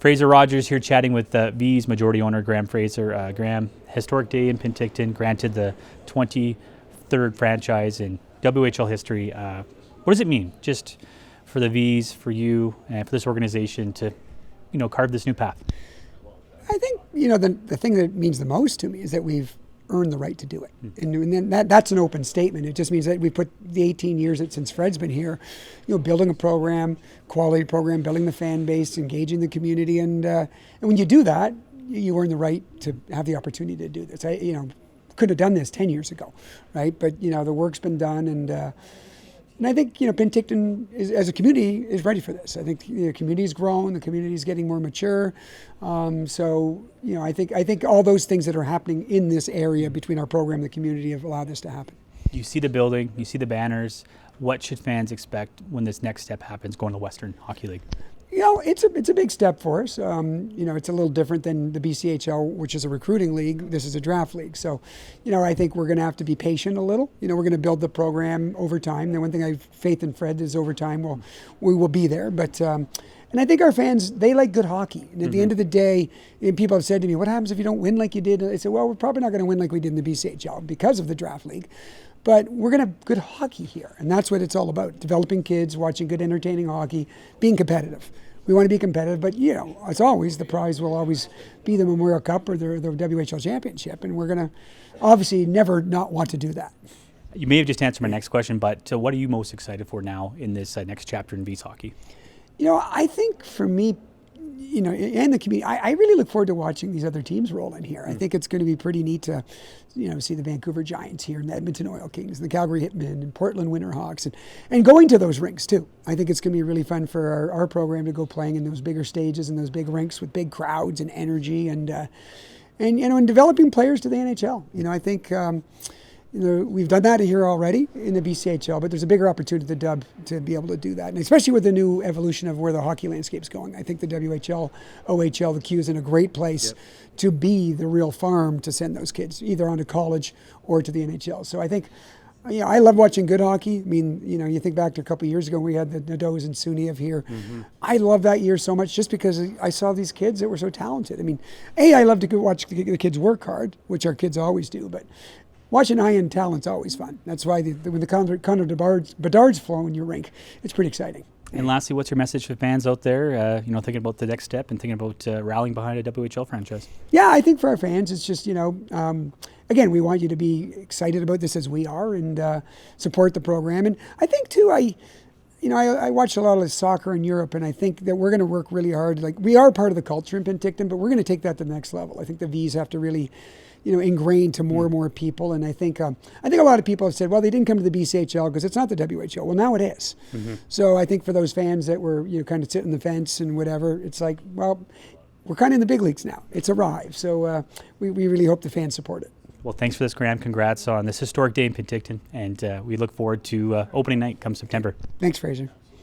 Fraser Rogers here chatting with Vees majority owner Graham Fraser. Graham, historic day in Penticton, granted the 23rd franchise in WHL history. What does it mean just for the Vees, for you, and for this organization to, carve this new path? I think, the thing that means the most to me is that we've earned the right to do it. And then that's an open statement. It just means that we put the 18 years since Fred's been here, building a program, quality program, building the fan base, engaging the community. And when you do that, you earn the right to have the opportunity to do this. I could have done this 10 years ago, right? But, the work's been done. And I think, Penticton as a community is ready for this. I think the community's grown, the community's getting more mature. I think all those things that are happening in this area between our program and the community have allowed this to happen. You see the building, you see the banners. What should fans expect when this next step happens, going to Western Hockey League? It's a big step for us. It's a little different than the BCHL, which is a recruiting league. This is a draft league. So, I think we're going to have to be patient a little. We're going to build the program over time. The one thing I have faith in Fred is over time we will be there. But and I think our fans, they like good hockey. And at the end of the day, people have said to me, what happens if you don't win like you did? I said, well, we're probably not going to win like we did in the BCHL because of the draft league. But we're going to have good hockey here. And that's what it's all about. Developing kids, watching good, entertaining hockey, being competitive. We want to be competitive, but, as always, the prize will always be the Memorial Cup or the WHL Championship. And we're going to obviously never not want to do that. You may have just answered my next question, but what are you most excited for now in this next chapter in Vees hockey? I think for me, and the community, I really look forward to watching these other teams roll in here. I think it's going to be pretty neat to, see the Vancouver Giants here and the Edmonton Oil Kings and the Calgary Hitmen and Portland Winterhawks and going to those rinks too. I think it's going to be really fun for our program to go playing in those bigger stages and those big rinks with big crowds and energy and developing players to the NHL. I think we've done that here already in the BCHL, but there's a bigger opportunity to Dub to be able to do that, and especially with the new evolution of where the hockey landscape's going. I think the WHL, OHL, the Q is in a great place to be the real farm to send those kids either on to college or to the NHL. So I think, I love watching good hockey. I mean, you think back to a couple of years ago, we had the Nadeaus and Suniev here. I love that year so much just because I saw these kids that were so talented. I mean, I love to go watch the kids work hard, which our kids always do, but watching high-end talent's always fun. That's why when the Connor Bedard's flow in your rink, it's pretty exciting. And lastly, what's your message for fans out there, thinking about the next step and thinking about rallying behind a WHL franchise? Yeah, I think for our fans, it's just, again, we want you to be excited about this as we are and support the program. And I think, too, I watch a lot of soccer in Europe, and I think that we're going to work really hard. Like, we are part of the culture in Penticton, but we're going to take that to the next level. I think the Vees have to really ingrained to more and more people. And I think a lot of people have said, well, they didn't come to the BCHL because it's not the WHL. Well, now it is. So I think for those fans that were kind of sitting the fence and whatever, it's like, well, we're kind of in the big leagues now. It's arrived. So we really hope the fans support it. Well, thanks for this, Graham. Congrats on this historic day in Penticton. And we look forward to opening night come September. Thanks, Fraser.